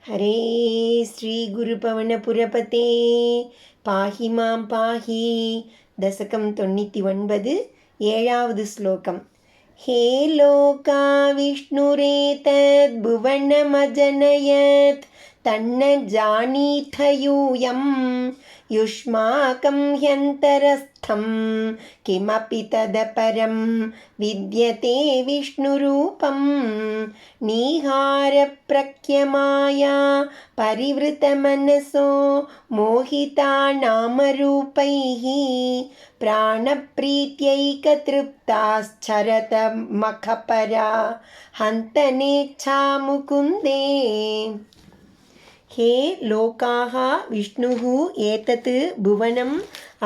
हरे श्रीगुरुपवनपुरपते पाहि मां पाहि दशकं 99 ஏழாவது ஸ்லோகம். हे लोका विष्णुरेतद्भुवनमजनयत् तन्न जानीथ यूयं युष्माकं ह्यन्तरस्थं किमपि तदपरं विद्यते विष्णुरूपं नीहारप्रख्यमाया परिवृतमनसो मोहिता नामरूपैः प्राणप्रीत्यैकतृप्ताश्चरतमखपरा हन्तनेच्छा मुकुन्दे. हे लोकाः विष्णुः एतत् भुवनम्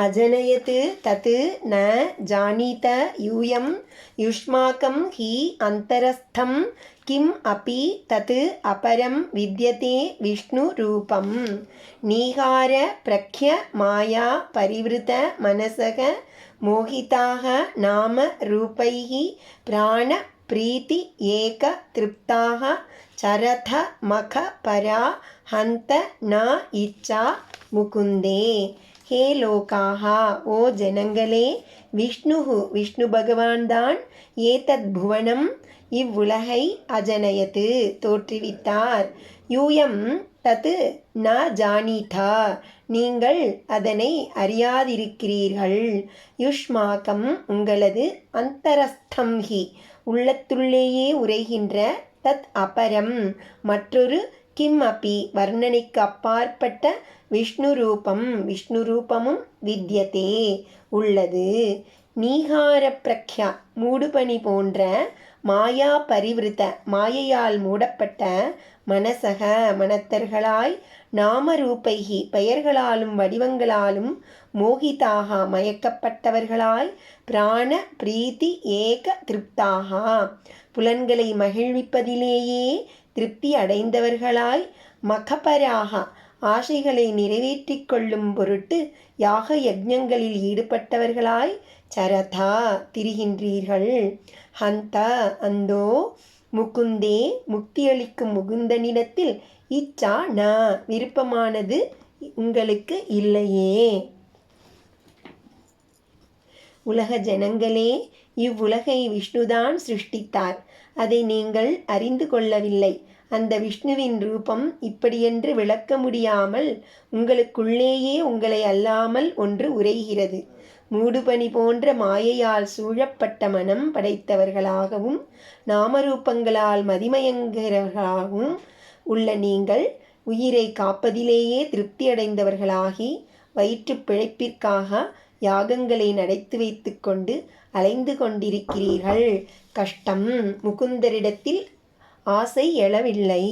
अजनयत् तत् न जानीत यूयं युष्माकं हि अन्तरस्थं किम् अपि तत् अपरं विद्यते विष्णुरूपं नीहार प्रख्य माया परिवृत मनसः मोहिताः नाम रूपैः प्राण प्रीति एक तृप्ताः चरथ मख परा हंत न इच्छा मुकुंदे. हे लोकाहा ओ जनंगले विष्णु भगवान தான் ஏதத் புவனம் இவ்வுலகை அஜனயத்து தோற்றுவித்தார். யூயம் தத்து ந ஜானீதா நீங்கள் அதனை அறியாதிருக்கிறீர்கள். யுஷ்மாகம் உங்களது அந்தரஸ்தம் ஹி உள்ளத்துள்ளேயே உரைகின்ற தத் அபரம் மற்றொரு கிம் அப்பி வர்ணனைக்கு அப்பாற்பட்ட விஷ்ணு ரூபமும் வித்யதே உள்ளது. நீகார பிரக்யா மூடுபனி போன்ற மாயா பரிவிருத்த மாயையால் மூடப்பட்ட மனசக மனத்தர்களாய் நாமரூபைகி பெயர்களாலும் வடிவங்களாலும் மோகிதாக மயக்கப்பட்டவர்களாய் பிராண பிரீத்தி ஏக திருப்தாக புலன்களை மகிழ்விப்பதிலேயே திருப்தி அடைந்தவர்களாய் மகபராக ஆசைகளை நிறைவேற்றிக் கொள்ளும் பொருட்டு யாக யஜ்ஞங்களில் ஈடுபட்டவர்களாய் சரதா திரிகின்றீர்கள். ஹந்த அந்தோ முகுந்தே முக்தியளிக்கும் முகுந்தனிடத்தில் இச்சா ந விருப்பமானது உங்களுக்கு இல்லையே. உலக ஜனங்களே, இவ்வுலகை விஷ்ணுதான் சிருஷ்டித்தார். அதை நீங்கள் அறிந்து கொள்ளவில்லை. அந்த விஷ்ணுவின் ரூபம் இப்படியென்று விளக்க முடியாமல் உங்களுக்குள்ளேயே உங்களை அல்லாமல் ஒன்று உரைகிறது. மூடுபனி போன்ற மாயையால் சூழப்பட்ட மனம் படைத்தவர்களாகவும் நாமரூபங்களால் மதிமயங்கர்களாகவும் உள்ள நீங்கள் உயிரை காப்பதிலேயே திருப்தியடைந்தவர்களாகி வயிற்று பிழைப்பிற்காக யாகங்களை நடத்தி வைத்து கொண்டு அலைந்து கொண்டிருக்கிறீர்கள். கஷ்டம். முகுந்தரிடத்தில் ஆசை எழவில்லை.